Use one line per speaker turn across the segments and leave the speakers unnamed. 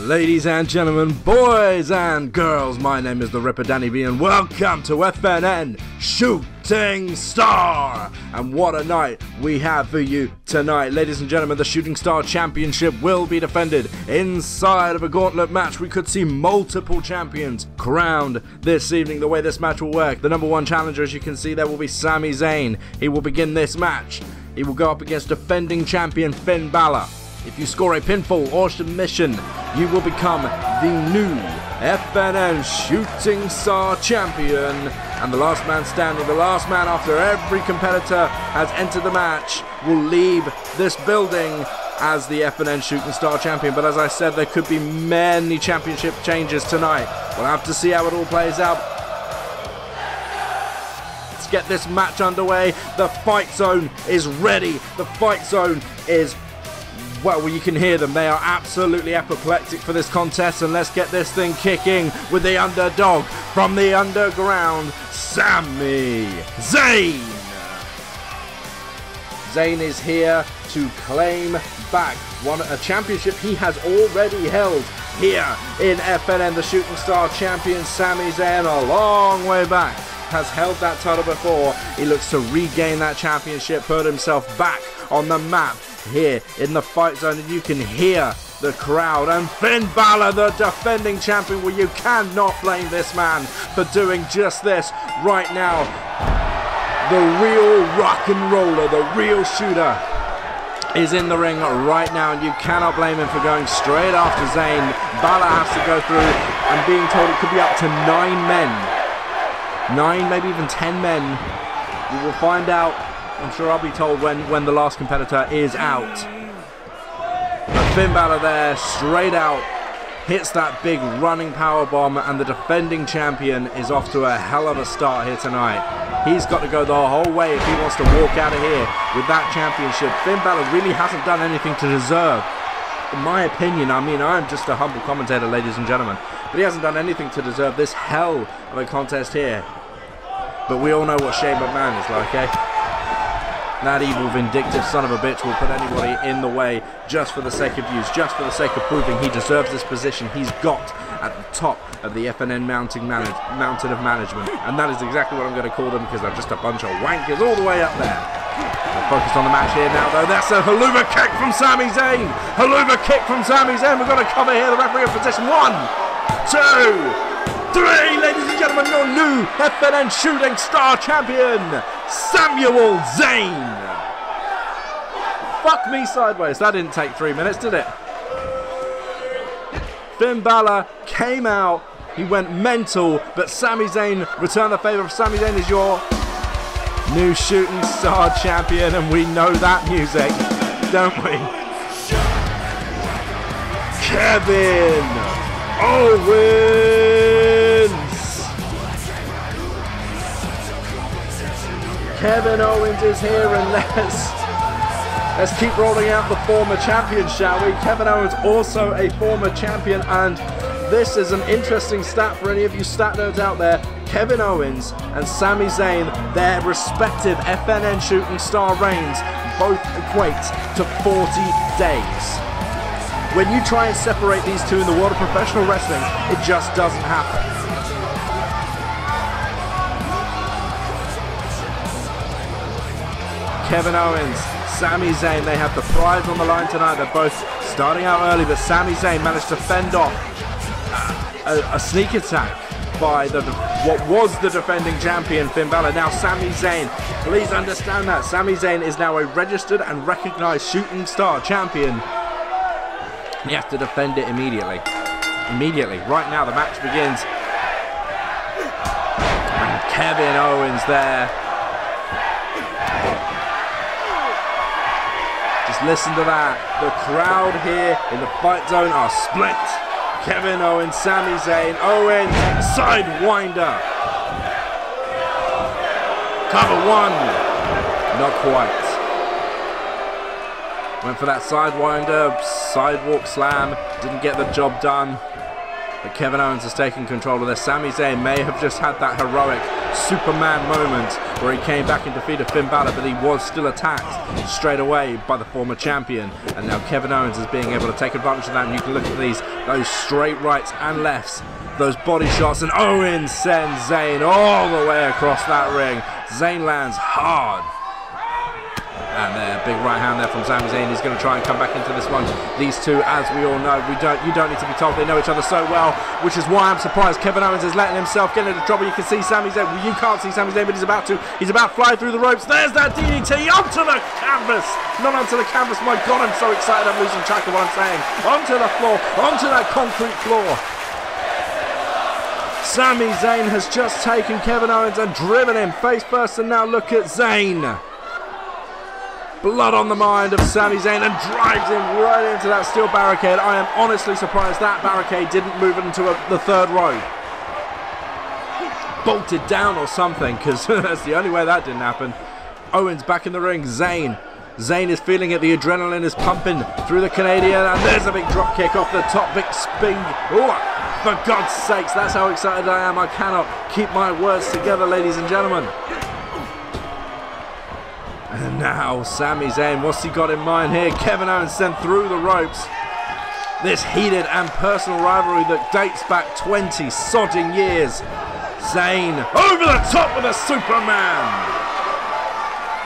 Ladies and gentlemen, boys and girls, my name is the Ripper Danny B and welcome to FNN Shooting Star! And what a night we have for you tonight. Ladies and gentlemen, the Shooting Star Championship will be defended inside of a gauntlet match. We could see multiple champions crowned this evening. The way this match will work, the number one challenger, as you can see there, will be Sami Zayn. He will begin this match. He will go up against defending champion Finn Balor. If you score a pinfall or submission, you will become the new FNN Shooting Star Champion. And the last man standing, the last man after every competitor has entered the match, will leave this building as the FNN Shooting Star Champion. But as I said, there could be many championship changes tonight. We'll have to see how it all plays out. Let's get this match underway. The fight zone is ready. The fight zone is, well, you can hear them. They are absolutely apoplectic for this contest, and let's get this thing kicking with the underdog from the underground, Sami Zayn. Zayn is here to claim back a championship he has already held here in FNN. The Shooting Star Champion Sami Zayn, a long way back, has held that title before. He looks to regain that championship, put himself back on the map here in the fight zone, and you can hear the crowd. And Finn Balor, the defending champion, well, you cannot blame this man for doing just this right now. The real rock and roller, the real shooter, is in the ring right now, and you cannot blame him for going straight after Zayn. Balor has to go through, and being told it could be up to 9 men. 9, maybe even 10 men. We will find out. I'm sure I'll be told when the last competitor is out. But Finn Balor there, straight out, hits that big running power bomb, and the defending champion is off to a hell of a start here tonight. He's got to go the whole way if he wants to walk out of here with that championship. Finn Balor really hasn't done anything to deserve, in my opinion. I mean, I'm just a humble commentator, ladies and gentlemen, but he hasn't done anything to deserve this hell of a contest here. But we all know what Shane McMahon is like, eh? That evil, vindictive son of a bitch will put anybody in the way just for the sake of views, just for the sake of proving he deserves this position he's got at the top of the FNN mountain of management. And that is exactly what I'm going to call them, because they're just a bunch of wankers all the way up there. We're focused on the match here now, though. That's a haluva kick from Sami Zayn. Haluva kick from Sami Zayn. We've got to cover here. The referee in position. 1, 2, 3, ladies and gentlemen, your new FNN Shooting Star Champion, Samuel Zayn. Fuck me sideways. That didn't take 3 minutes, did it? Finn Balor came out. He went mental, but Sami Zayn returned the favour. Sami Zayn is your new Shooting Star Champion, and we know that music, don't we? Kevin Owens. Kevin Owens is here, and let's keep rolling out the former champion, shall we? Kevin Owens, also a former champion, and this is an interesting stat for any of you stat nerds out there. Kevin Owens and Sami Zayn, their respective FNN Shooting Star reigns both equate to 40 days. When you try and separate these two in the world of professional wrestling, it just doesn't happen. Kevin Owens, Sami Zayn, they have the prize on the line tonight. They're both starting out early, but Sami Zayn managed to fend off a sneak attack by what was the defending champion, Finn Balor. Now Sami Zayn, please understand that Sami Zayn is now a registered and recognized Shooting Star Champion. He has to defend it immediately. Immediately. Right now the match begins. And Kevin Owens there. Just listen to that. The crowd here in the fight zone are split. Kevin Owens, Sami Zayn, Owens, sidewinder. Cover 1. Not quite. Went for that sidewinder, sidewalk slam, didn't get the job done. But Kevin Owens has taken control of this. Sami Zayn may have just had that heroic Superman moment where he came back and defeated Finn Balor, but he was still attacked straight away by the former champion. And now Kevin Owens is being able to take advantage of that, and you can look at those straight rights and lefts, those body shots, and Owens sends Zayn all the way across that ring. Zayn lands hard. And there, big right hand there from Sami Zayn. He's going to try and come back into this one. These two, as we all know, you don't need to be told, they know each other so well, which is why I'm surprised Kevin Owens is letting himself get into trouble. You can see Sami Zayn. You can't see Sami Zayn, but he's about to. He's about to fly through the ropes. There's that DDT onto the canvas. Not onto the canvas. My God, I'm so excited. I'm losing track of what I'm saying. Onto the floor. Onto that concrete floor. Sami Zayn has just taken Kevin Owens and driven him face first, and now look at Zayn. Blood on the mind of Sami Zayn, and drives him right into that steel barricade. I am honestly surprised that barricade didn't move into the third row. Bolted down or something, because that's the only way that didn't happen. Owens back in the ring. Zayn is feeling it. The adrenaline is pumping through the Canadian, and there's a big drop kick off the top. Big spin. Oh, for God's sakes, that's how excited I am. I cannot keep my words together, ladies and gentlemen. And now Sami Zayn, what's he got in mind here? Kevin Owens sent through the ropes. This heated and personal rivalry that dates back 20 sodding years. Zayn over the top with a Superman.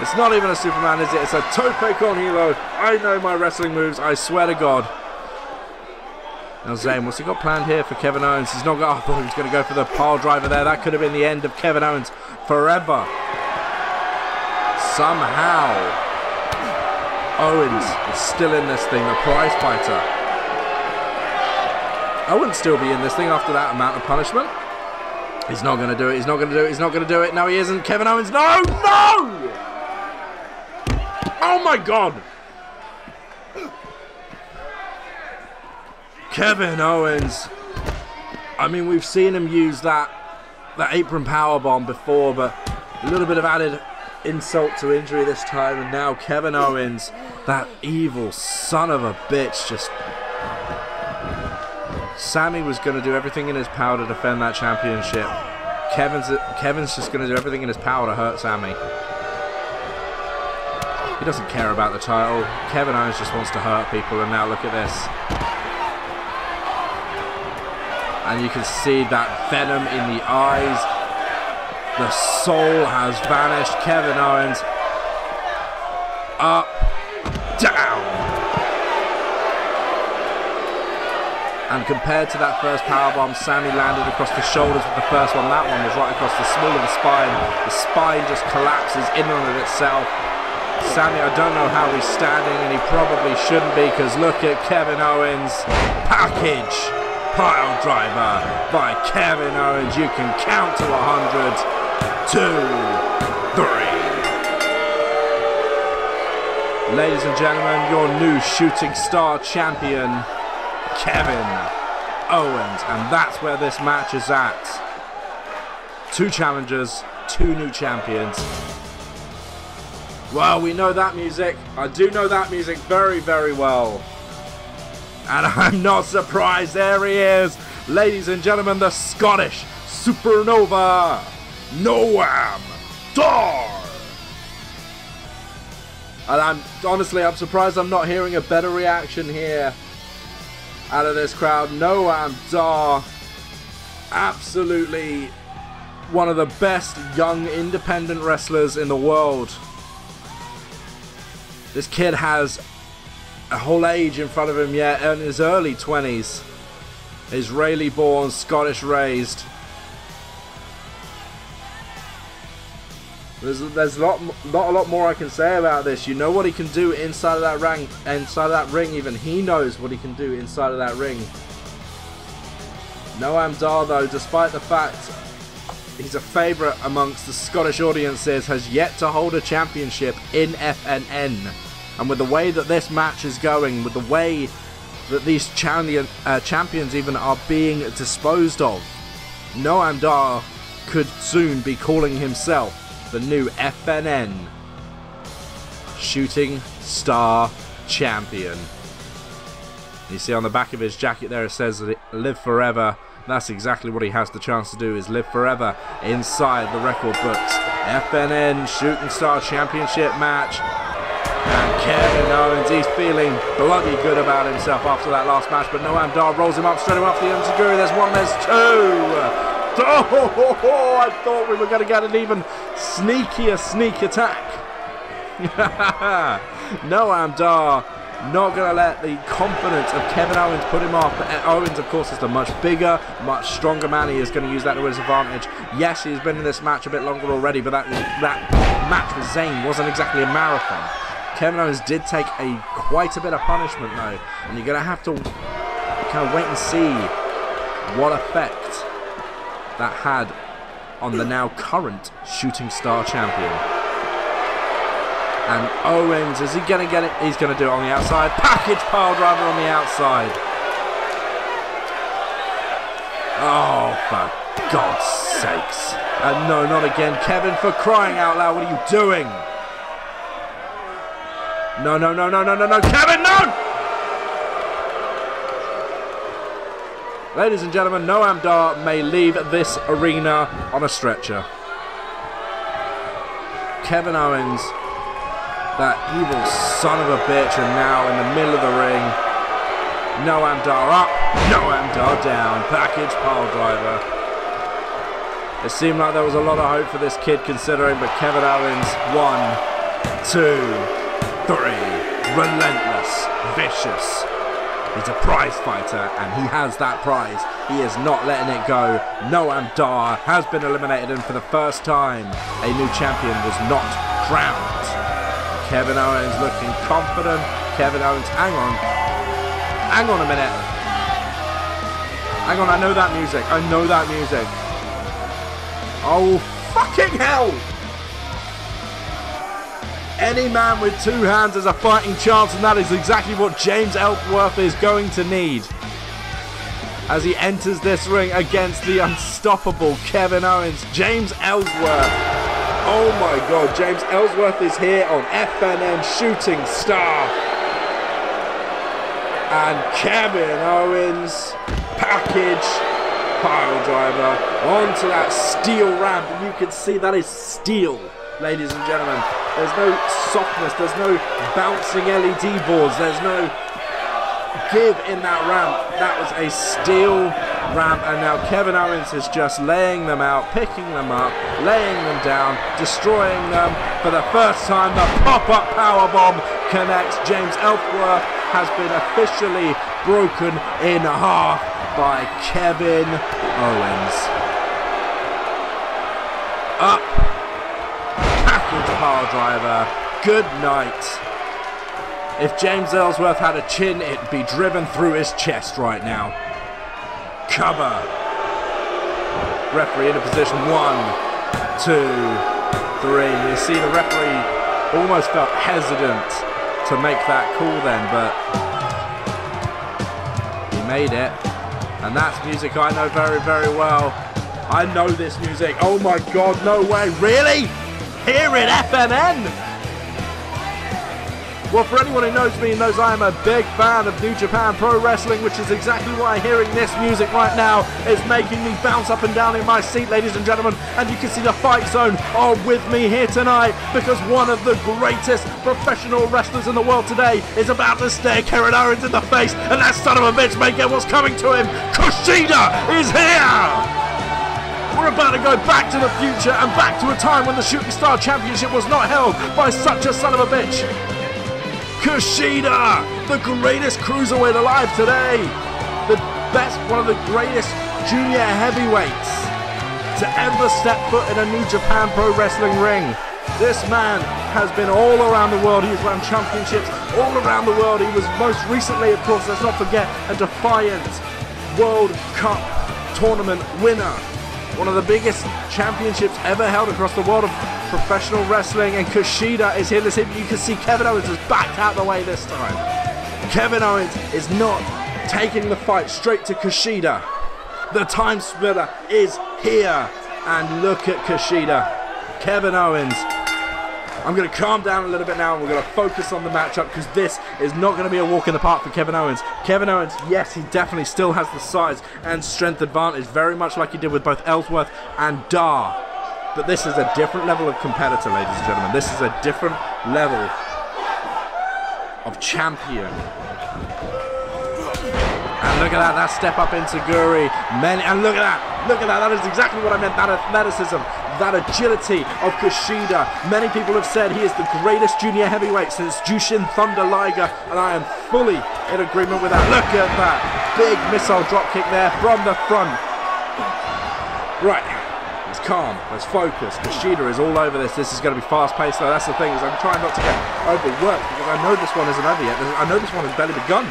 It's not even a Superman, is it? It's a tope con hilo. I know my wrestling moves, I swear to God. Now Zayn, what's he got planned here for Kevin Owens? He's not got. I thought he was going to go for the pile driver there. That could have been the end of Kevin Owens forever. Somehow, Owens is still in this thing, the prize fighter. I wouldn't still be in this thing after that amount of punishment. He's not going to do it, he's not going to do it, he's not going to do it. No, he isn't. Kevin Owens, no! No! Oh my God! Kevin Owens. I mean, we've seen him use that apron powerbomb before, but a little bit of added insult to injury this time, and now Kevin Owens, that evil son of a bitch, just... Sami was going to do everything in his power to defend that championship. Kevin's just going to do everything in his power to hurt Sami. He doesn't care about the title. Kevin Owens just wants to hurt people, and now look at this. And you can see that venom in the eyes. The soul has vanished. Kevin Owens. Up. Down. And compared to that first powerbomb, Sami landed across the shoulders with the first one. That one was right across the small of the spine. The spine just collapses in on it itself. Sami, I don't know how he's standing, and he probably shouldn't be, because look at Kevin Owens. Package. Pile driver by Kevin Owens. You can count to 100. 2, 3. Ladies and gentlemen, your new shooting star champion, Kevin Owens. And that's where this match is at. 2 challengers, 2 new champions. Well, we know that music. I do know that music very, very well. And I'm not surprised. There he is. Ladies and gentlemen, the Scottish Supernova, Noam Dar. And I'm surprised I'm not hearing a better reaction here out of this crowd. Noam Dar, absolutely one of the best young independent wrestlers in the world. This kid has a whole age in front of him yet, in his early 20s. Israeli born, Scottish raised. There's a lot more I can say about this. You know what he can do inside of that ring. Even he knows what he can do inside of that ring. Noam Dar, though, despite the fact he's a favourite amongst the Scottish audiences, has yet to hold a championship in FNN. And with the way that this match is going, with the way that these champions even are being disposed of, Noam Dar could soon be calling himself the new FNN Shooting Star Champion. You see on the back of his jacket there it says "Live Forever That's exactly what he has the chance to do, is live forever inside the record books. FNN Shooting Star Championship match. And Kevin Owens, he's feeling bloody good about himself after that last match, but Noam Dar rolls him up straight away off the Enziguri. There's one, there's two. Oh, I thought we were going to get an even sneakier sneak attack. Noam Dar not going to let the confidence of Kevin Owens put him off. But Owens, of course, is the much bigger, much stronger man. He is going to use that to his advantage. Yes, he's been in this match a bit longer already, but that match with Zayn wasn't exactly a marathon. Kevin Owens did take quite a bit of punishment, though, and you're going to have to kind of wait and see what effect that had on the now current Shooting Star champion. And Owens, is he going to get it? He's going to do it on the outside. Package pile driver on the outside. Oh, for God's sakes. And no, not again. Kevin, for crying out loud, what are you doing? No, no, no, no, no, no, no. Kevin, no! Ladies and gentlemen, Noam Dar may leave this arena on a stretcher. Kevin Owens, that evil son of a bitch, and now in the middle of the ring. Noam Dar up, Noam Dar down, package pile driver. It seemed like there was a lot of hope for this kid considering, but Kevin Owens, 1, 2, 3, relentless, vicious. He's a prize fighter, and he has that prize. He is not letting it go. Noam Dar has been eliminated, and for the first time, a new champion was not crowned. Kevin Owens looking confident. Kevin Owens, hang on. Hang on a minute. Hang on, I know that music. I know that music. Oh, fucking hell! Any man with two hands has a fighting chance, and that is exactly what James Ellsworth is going to need as he enters this ring against the unstoppable Kevin Owens. James Ellsworth. Oh my God, James Ellsworth is here on FNN Shooting Star. And Kevin Owens, package pile driver onto that steel ramp, and you can see that is steel, ladies and gentlemen. There's no softness, there's no bouncing LED boards, there's no give in that ramp. That was a steel ramp, and now Kevin Owens is just laying them out, picking them up, laying them down, destroying them. For the first time, the pop-up powerbomb connects. James Ellsworth has been officially broken in half by Kevin Owens. Up. Pile driver, good night. If James Ellsworth had a chin, it'd be driven through his chest right now. Cover. Referee in a position, 1, 2, 3. You see the referee almost felt hesitant to make that call then, but he made it. And that's music I know very, very well. I know this music. Oh my God, no way, really? Here in FNN! Well, for anyone who knows me knows I am a big fan of New Japan Pro Wrestling, which is exactly why hearing this music right now is making me bounce up and down in my seat, ladies and gentlemen. And you can see the Fight Zone are with me here tonight, because one of the greatest professional wrestlers in the world today is about to stare Kevin Owens in the face, and that son of a bitch may get what's coming to him. Kushida is here! We're about to go back to the future and back to a time when the Shooting Star Championship was not held by such a son of a bitch. Kushida, the greatest cruiserweight alive today. The best, one of the greatest junior heavyweights to ever step foot in a New Japan Pro Wrestling ring. This man has been all around the world. He's won championships all around the world. He was most recently, of course, let's not forget, a Defiant World Cup tournament winner. One of the biggest championships ever held across the world of professional wrestling, and Kushida is here. Listen, you can see Kevin Owens has backed out the way this time. Kevin Owens is not taking the fight straight to Kushida. The time splitter is here, and look at Kushida. Kevin Owens I'm going to calm down a little bit now and we're going to focus on the matchup because this is not going to be a walk in the park for Kevin Owens. Kevin Owens, yes, he definitely still has the size and strength advantage, very much like he did with both Ellsworth and Dar. But this is a different level of competitor, ladies and gentlemen. This is a different level of champion. And look at that step up into Guri. And look at that, that is exactly what I meant, that athleticism, that agility of Kushida. Many people have said he is the greatest junior heavyweight since Jushin Thunder Liger, and I am fully in agreement with that. Look at that, big missile dropkick there from the front. Right, let's calm, let's focus. Kushida is all over this. This is going to be fast paced though. That's the thing, is I'm trying not to get overworked because I know this one isn't over yet. I know this one has barely begun.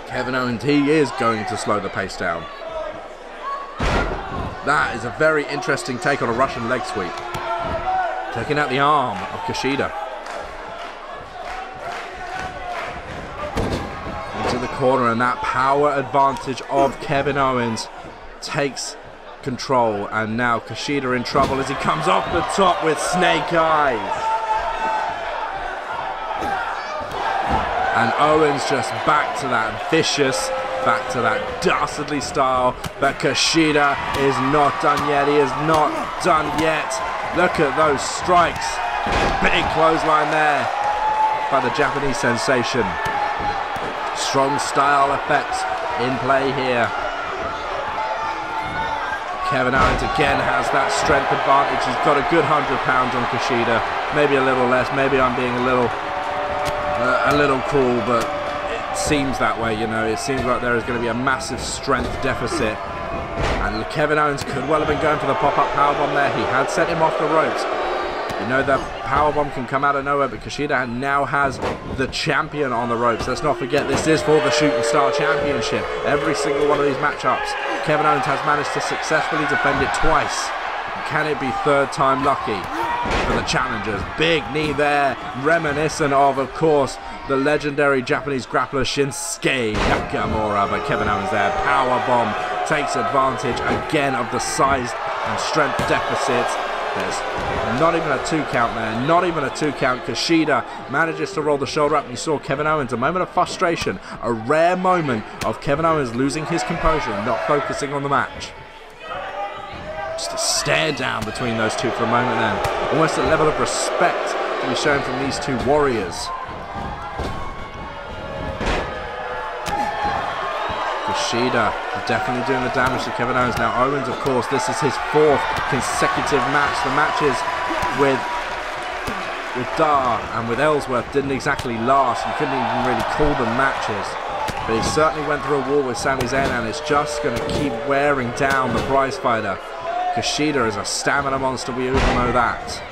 Kevin Owens, he is going to slow the pace down. That is a very interesting take on a Russian leg sweep. Taking out the arm of Kushida. Into the corner, and that power advantage of Kevin Owens takes control. And now Kushida in trouble as he comes off the top with snake eyes. And Owens just back to that vicious, back to that dastardly style. But Kushida is not done yet. He is not done yet. Look at those strikes. Big clothesline there by the Japanese sensation. Strong style effects in play here. Kevin Owens again has that strength advantage. He's got a good 100 pounds on Kushida. Maybe a little less. Maybe I'm being a little cruel, but it seems that way, you know. It seems like there is going to be a massive strength deficit, and Kevin Owens could well have been going for the pop-up powerbomb there. He had set him off the ropes. You know, that powerbomb can come out of nowhere, but Kushida now has the champion on the ropes. Let's not forget, this is for the Shooting Star Championship. Every single one of these matchups, Kevin Owens has managed to successfully defend it twice. Can it be third time lucky for the challengers? Big knee there, reminiscent of course, the legendary Japanese grappler Shinsuke Nakamura. But Kevin Owens there, power bomb, takes advantage again of the size and strength deficit. There's not even a 2 count there, not even a 2 count. Kushida manages to roll the shoulder up, and you saw Kevin Owens, a moment of frustration, a rare moment of Kevin Owens losing his composure and not focusing on the match. Just a stare down between those two for a moment then. Almost a level of respect to be shown from these two warriors. Kushida definitely doing the damage to Kevin Owens. Now Owens, of course, this is his 4th consecutive match. The matches with Dar and with Ellsworth didn't exactly last. You couldn't even really call them matches. But he certainly went through a war with Sami Zayn, and it's just going to keep wearing down the prize fighter. Kushida is a stamina monster, we all know that.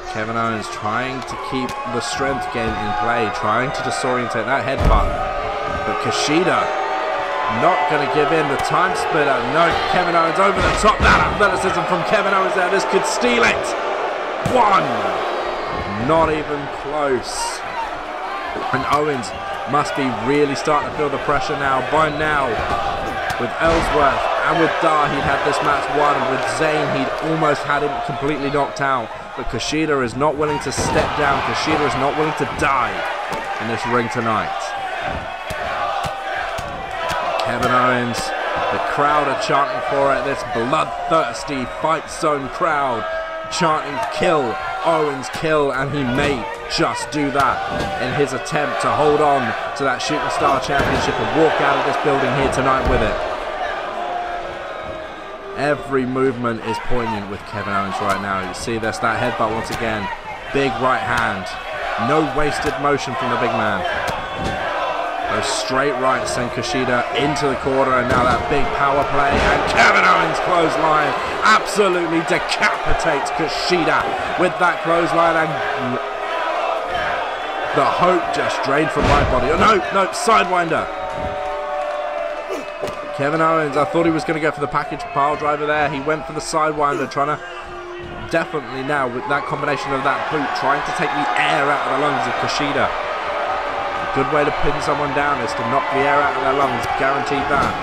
Kevin Owens trying to keep the strength game in play, trying to disorientate that headbutt. But Kushida not going to give in. The time splitter. No, Kevin Owens over the top. That athleticism from Kevin Owens there. This could steal it. 1. Not even close. And Owens must be really starting to feel the pressure now. By now, with Ellsworth and with Dar, he'd had this match won. With Zayn, he'd almost had him completely knocked out. But Kushida is not willing to step down. Kushida is not willing to die in this ring tonight. Kevin Owens, the crowd are chanting for it. This bloodthirsty fight zone crowd chanting kill, Owens kill, and he may just do that in his attempt to hold on to that Shooting Star Championship and walk out of this building here tonight with it. Every movement is poignant with Kevin Owens right now. You see this, that headbutt once again. Big right hand. No wasted motion from the big man. Those straight rights send Kushida into the corner, and now that big power play, and Kevin Owens clothesline absolutely decapitates Kushida with that clothesline, and the hope just drained from my body. Oh no, sidewinder. Kevin Owens, I thought he was going to go for the package pile driver there. He went for the sidewinder, trying to definitely now with that combination of that boot, trying to take the air out of the lungs of Kushida. A good way to pin someone down is to knock the air out of their lungs, guaranteed that.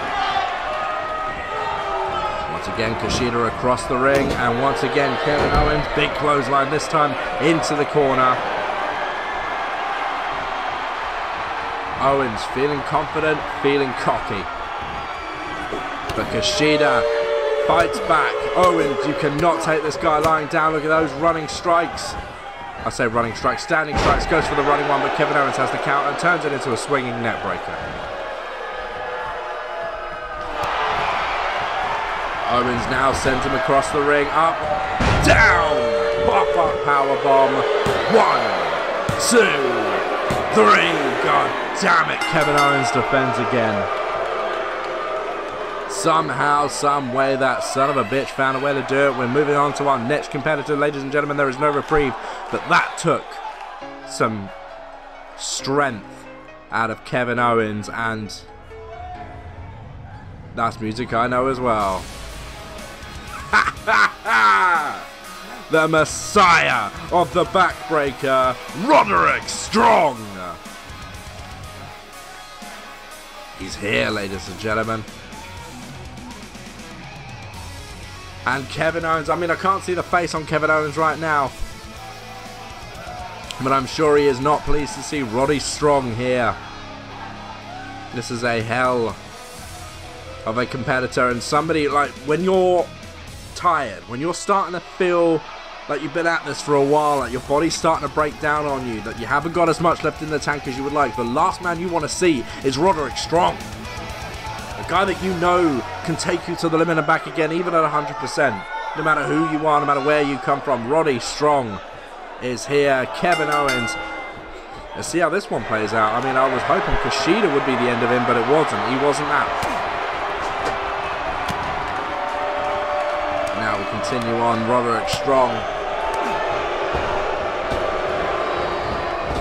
Once again, Kushida across the ring, and once again, Kevin Owens, big clothesline, this time into the corner. Owens feeling confident, feeling cocky. But Kushida fights back. Owens, you cannot take this guy lying down. Look at those running strikes. I say running strikes, standing strikes, goes for the running one, but Kevin Owens has the count and turns it into a swinging neck breaker. Owens now sends him across the ring, up, down, pop-up powerbomb, 1, 2, 3, god damn it, Kevin Owens defends again. Somehow, some way, that son of a bitch found a way to do it. We're moving on to our next competitor, ladies and gentlemen. There is no reprieve, but that took some strength out of Kevin Owens, and that's music I know as well. The Messiah of the backbreaker, Roderick Strong. He's here, ladies and gentlemen. And Kevin Owens, I mean, I can't see the face on Kevin Owens right now, but I'm sure he is not pleased to see Roddy Strong here. This is a hell of a competitor, and somebody, like, when you're tired, when you're starting to feel like you've been at this for a while, like your body's starting to break down on you, that you haven't got as much left in the tank as you would like, the last man you want to see is Roderick Strong. A guy that you know can take you to the limit and back again, even at 100%. No matter who you are, no matter where you come from, Roddy Strong is here. Kevin Owens. Let's see how this one plays out. I mean, I was hoping Kushida would be the end of him, but it wasn't. He wasn't that. Now we continue on. Roderick Strong.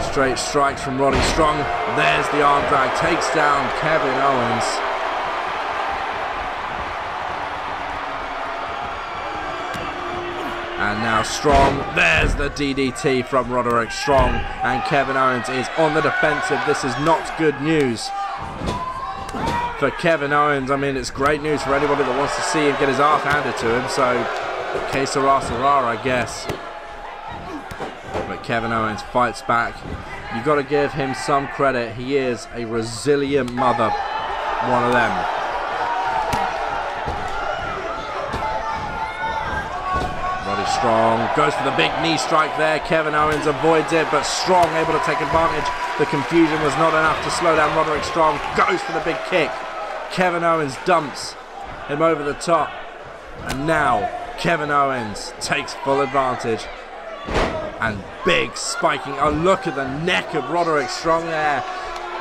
Straight strikes from Roddy Strong. There's the arm drag. Takes down Kevin Owens. And now Strong, there's the DDT from Roderick Strong, and Kevin Owens is on the defensive. This is not good news for Kevin Owens. I mean, it's great news for anybody that wants to see him get his ass handed to him, so que sera, sera, I guess. But Kevin Owens fights back. You've got to give him some credit. He is a resilient mother, one of them. Strong goes for the big knee strike there. Kevin Owens avoids it, but Strong able to take advantage. The confusion was not enough to slow down Roderick Strong. Goes for the big kick. Kevin Owens dumps him over the top. And now Kevin Owens takes full advantage. And big spiking. Oh, look at the neck of Roderick Strong there.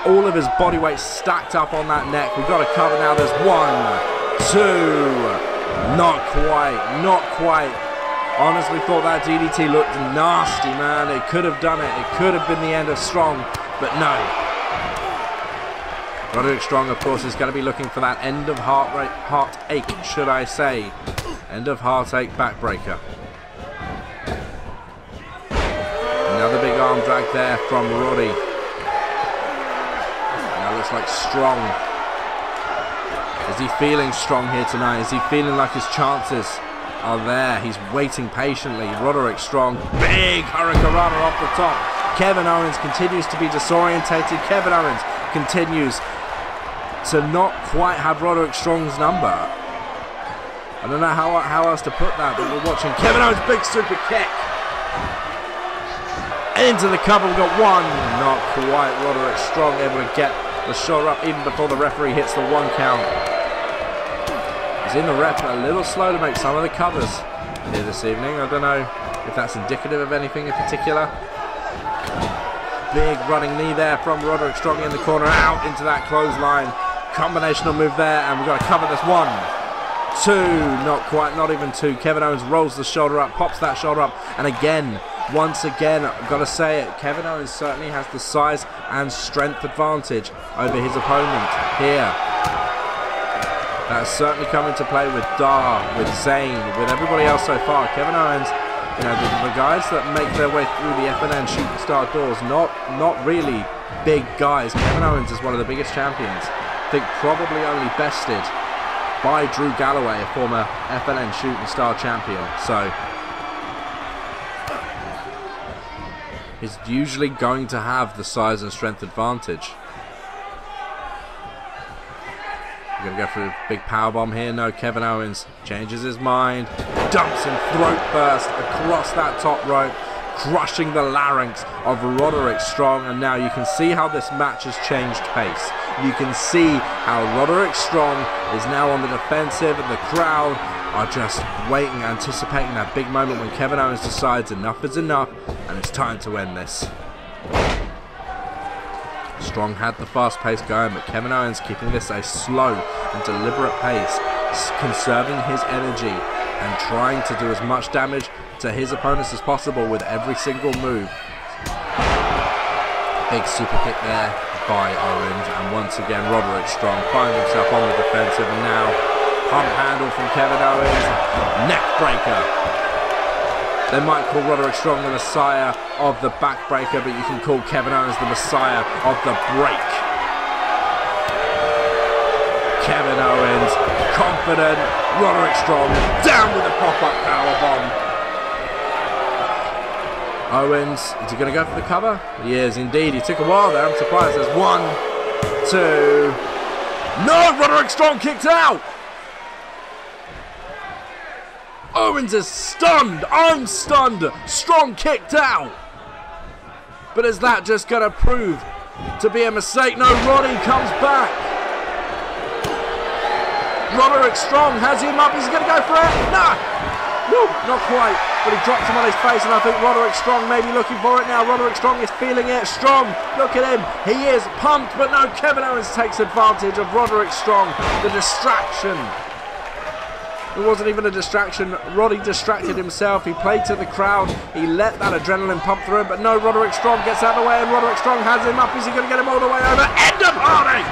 All of his body weight stacked up on that neck. We've got to cover now. There's 1, 2. Not quite. Not quite. Honestly thought that DDT looked nasty, man. It could have done it. It could have been the end of Strong, but no. Roderick Strong, of course, is going to be looking for that end of heartache, should I say. End of heartache backbreaker. Another big arm drag there from Roddy. Now looks like Strong. Is he feeling strong here tonight? Is he feeling like his chances are there? He's waiting patiently. Roderick Strong, big hurricanrana off the top. Kevin Owens continues to be disorientated. Kevin Owens continues to not quite have Roderick Strong's number. I don't know how else to put that, but we're watching Kevin Owens, big super kick. Into the cover, we've got 1. Not quite. Roderick Strong able to get the shoulder up even before the referee hits the 1 count. In the rep a little slow to make some of the covers here this evening. I don't know if that's indicative of anything in particular. Big running knee there from Roderick Strong in the corner, out into that clothesline. Combinational move there, and we've got to cover this. 1, 2, not quite, not even 2. Kevin Owens rolls the shoulder up, pops that shoulder up, and again, once again, I've got to say it, Kevin Owens certainly has the size and strength advantage over his opponent here. That's certainly come into play with Dar, with Zayn, with everybody else so far. Kevin Owens, you know, the guys that make their way through the FNN shooting star doors, not really big guys. Kevin Owens is one of the biggest champions. I think probably only bested by Drew Galloway, a former FNN Shooting Star champion. So he's usually going to have the size and strength advantage. We're going to go for a big powerbomb here. No, Kevin Owens changes his mind. Dumps him throat first across that top rope, crushing the larynx of Roderick Strong. And now you can see how this match has changed pace. You can see how Roderick Strong is now on the defensive, and the crowd are just waiting, anticipating that big moment when Kevin Owens decides enough is enough and it's time to end this. Strong had the fast pace going, but Kevin Owens keeping this a slow and deliberate pace, conserving his energy and trying to do as much damage to his opponents as possible with every single move. Big super kick there by Owens, and once again Roderick Strong finds himself on the defensive, and now pump handle from Kevin Owens, neck breaker. They might call Roderick Strong the Messiah of the backbreaker, but you can call Kevin Owens the Messiah of the break. Kevin Owens, confident, Roderick Strong down with a pop-up powerbomb. Owens, is he going to go for the cover? He is indeed. He took a while there. I'm surprised. There's 1, 2. No! Roderick Strong kicked out! Owens is stunned. I'm stunned. Strong kicked out. But is that just going to prove to be a mistake? No, Roddy comes back. Roderick Strong has him up. Is he going to go for it? No! Woo, not quite, but he drops him on his face, and I think Roderick Strong may be looking for it now. Roderick Strong is feeling it. Strong, look at him. He is pumped, but no, Kevin Owens takes advantage of Roderick Strong. The distraction. It wasn't even a distraction. Roddy distracted himself. He played to the crowd. He let that adrenaline pump through him, but no, Roderick Strong gets out of the way, and Roderick Strong has him up. Is he going to get him all the way over? End of heartache!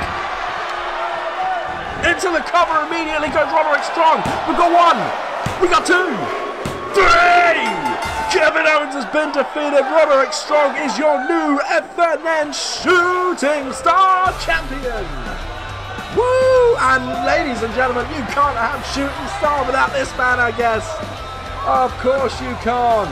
Into the cover immediately goes Roderick Strong. We've got 1. We got 2, 3! Kevin Owens has been defeated. Roderick Strong is your new FNN Shooting Star Champion. Woo! And ladies and gentlemen, you can't have Shooting Star without this man, I guess. Of course you can't.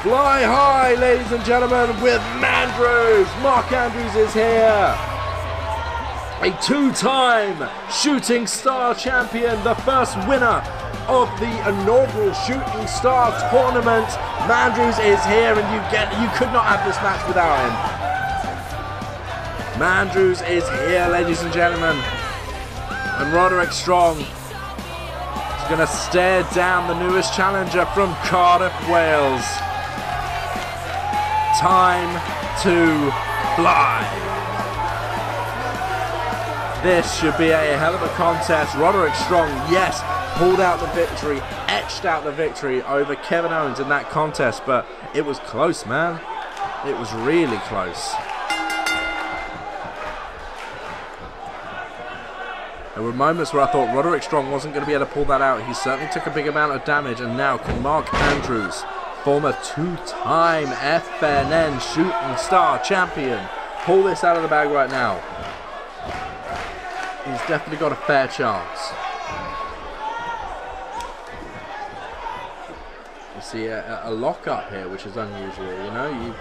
Fly high, ladies and gentlemen, with Mandrews. Mark Andrews is here. A 2-time Shooting Star champion, the first winner of the inaugural Shooting Star tournament. Mandrews is here, and you could not have this match without him. Mandrews is here, ladies and gentlemen, and Roderick Strong is going to stare down the newest challenger from Cardiff, Wales. Time to fly. This should be a hell of a contest. Roderick Strong, yes, pulled out the victory, etched out the victory over Kevin Owens in that contest, but it was close, man. It was really close. There were moments where I thought Roderick Strong wasn't going to be able to pull that out. He certainly took a big amount of damage, and now can Mark Andrews, former 2-time FNN Shooting Star champion, pull this out of the bag right now? He's definitely got a fair chance. You see a lock-up here, which is unusual, you know.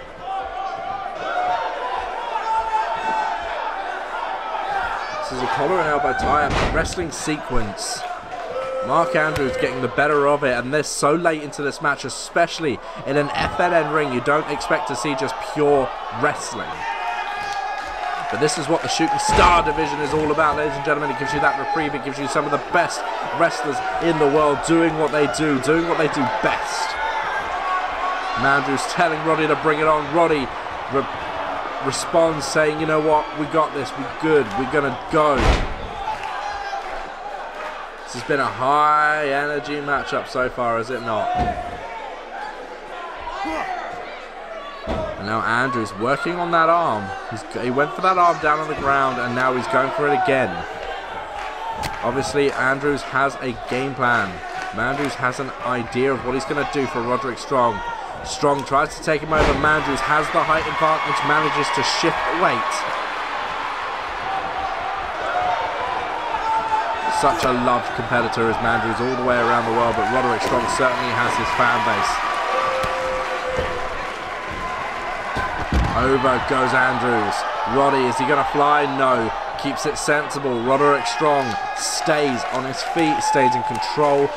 This is a collar and elbow tie-up wrestling sequence. Mark Andrews getting the better of it, and this so late into this match, especially in an FNN ring, you don't expect to see just pure wrestling. But this is what the Shooting Star division is all about, ladies and gentlemen. It gives you that reprieve. It gives you some of the best wrestlers in the world doing what they do best. Mandrews telling Roddy to bring it on. Roddy responds saying, you know what, we got this, we're good, we're going to go. This has been a high energy matchup so far, is it not? And now Andrews working on that arm. He went for that arm down on the ground, and now he's going for it again. Obviously, Andrews has a game plan. Mandrews has an idea of what he's going to do for Roderick Strong. Strong tries to take him over. Mandrews has the height advantage, manages to shift the weight. Such a loved competitor as Mandrews all the way around the world, but Roderick Strong certainly has his fan base. Over goes Andrews. Roddy, is he going to fly? No. Keeps it sensible. Roderick Strong stays on his feet, stays in control.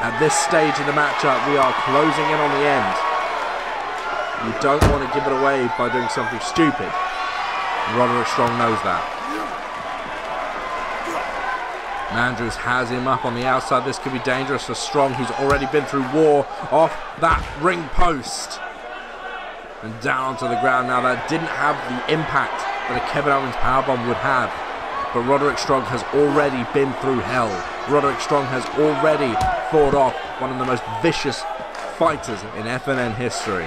At this stage in the matchup, we are closing in on the end. You don't want to give it away by doing something stupid. Roderick Strong knows that. Mandrews has him up on the outside. This could be dangerous for Strong, who's already been through war, off that ring post. And down to the ground now. That didn't have the impact that a Kevin Owens powerbomb would have. But Roderick Strong has already been through hell. Roderick Strong has already fought off one of the most vicious fighters in FNN history.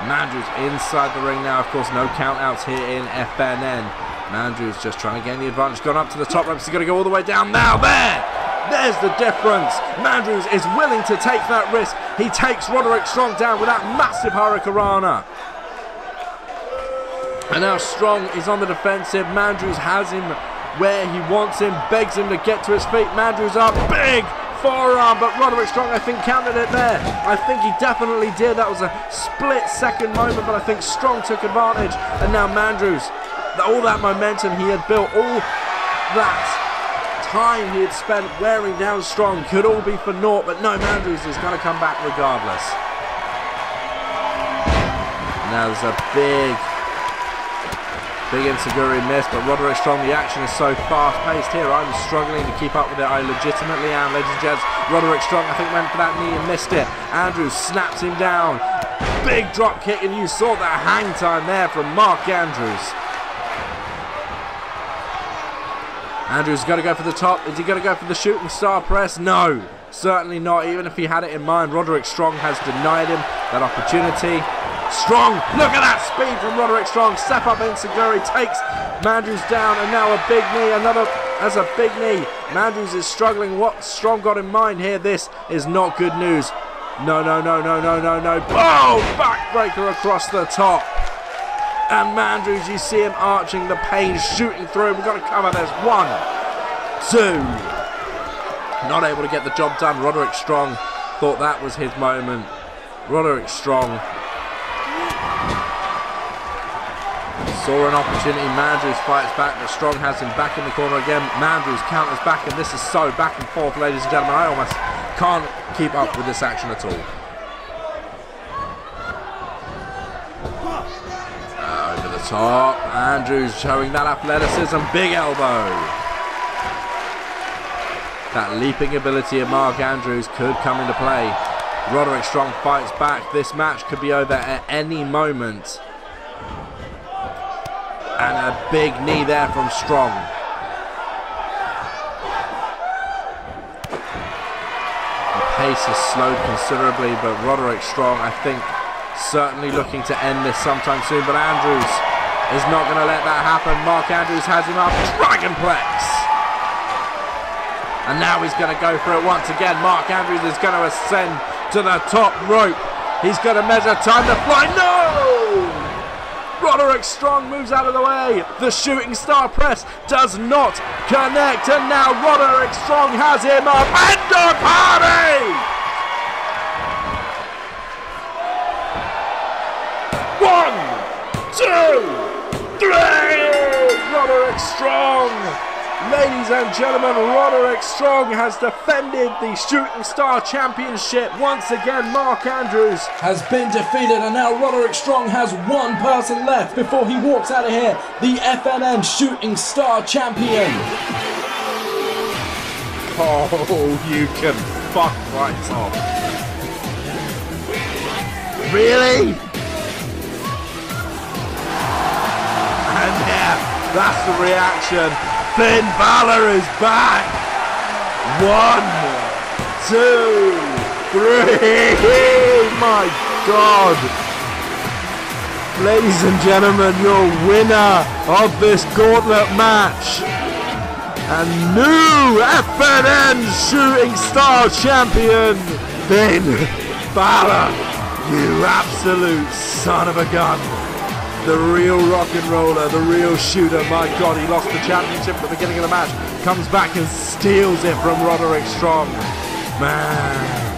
Mandrews inside the ring now. Of course, no countouts here in FNN. Mandrews just trying to gain the advantage. Gone up to the top ropes. He's going to go all the way down now. There's the difference. Mandrews is willing to take that risk. He takes Roderick Strong down with that massive Hurricanrana. And now Strong is on the defensive. Mandrews has him where he wants him, begs him to get to his feet. Mandrews up, big forearm, but Roderick Strong, I think, counted it there. I think he definitely did. That was a split-second moment, but I think Strong took advantage. And now Mandrews, all that momentum he had built, all that time he had spent wearing down Strong could all be for naught, but no, Mandrews is going to come back regardless. Now there's a big Enziguri miss, but Roderick Strong, the action is so fast-paced here. I'm struggling to keep up with it. I legitimately am, ladies and gents. Roderick Strong, I think, went for that knee and missed it. Andrews snaps him down. Big drop kick, and you saw that hang time there from Mark Andrews. Andrews got to go for the top. Is he going to go for the shooting star press? No, certainly not. Even if he had it in mind, Roderick Strong has denied him that opportunity. Strong, look at that speed from Roderick Strong. Step up Enziguri, takes Mandrews down, and now a big knee. Another as a big knee. Mandrews is struggling. What Strong got in mind here? This is not good news. No. Oh, backbreaker across the top. And Mandrews, you see him arching, the pain shooting through. We've got to cover this. 1, 2. Not able to get the job done. Roderick Strong thought that was his moment. Roderick Strong saw an opportunity. Mandrews fights back, but Strong has him back in the corner again. Mandrews counters back, and this is so back and forth, ladies and gentlemen. I almost can't keep up with this action at all. Over the top, Andrews showing that athleticism. Big elbow. That leaping ability of Mark Andrews could come into play. Roderick Strong fights back. This match could be over at any moment. And a big knee there from Strong. The pace has slowed considerably, but Roderick Strong, I think, certainly looking to end this sometime soon. But Andrews is not going to let that happen. Mark Andrews has him up. Dragonplex. And now he's going to go for it once again. Mark Andrews is going to ascend to the top rope. He's going to measure time to fly. No! Roderick Strong moves out of the way. The shooting star press does not connect. And now Roderick Strong has him up. End of party! 1, 2, 3! Roderick Strong! Ladies and gentlemen, Roderick Strong has defended the Shooting Star Championship. Once again, Mark Andrews has been defeated, and now Roderick Strong has one person left before he walks out of here, the FNN Shooting Star Champion. Oh, you can fuck right off. Really? And yeah, that's the reaction. Finn Balor is back. 1, 2, 3. My God. Ladies and gentlemen, your winner of this gauntlet match and new FNN Shooting Star Champion, Finn Balor. You absolute son of a gun. The real rock and roller, the real shooter. My God, he lost the championship at the beginning of the match. Comes back and steals it from Roderick Strong. Man.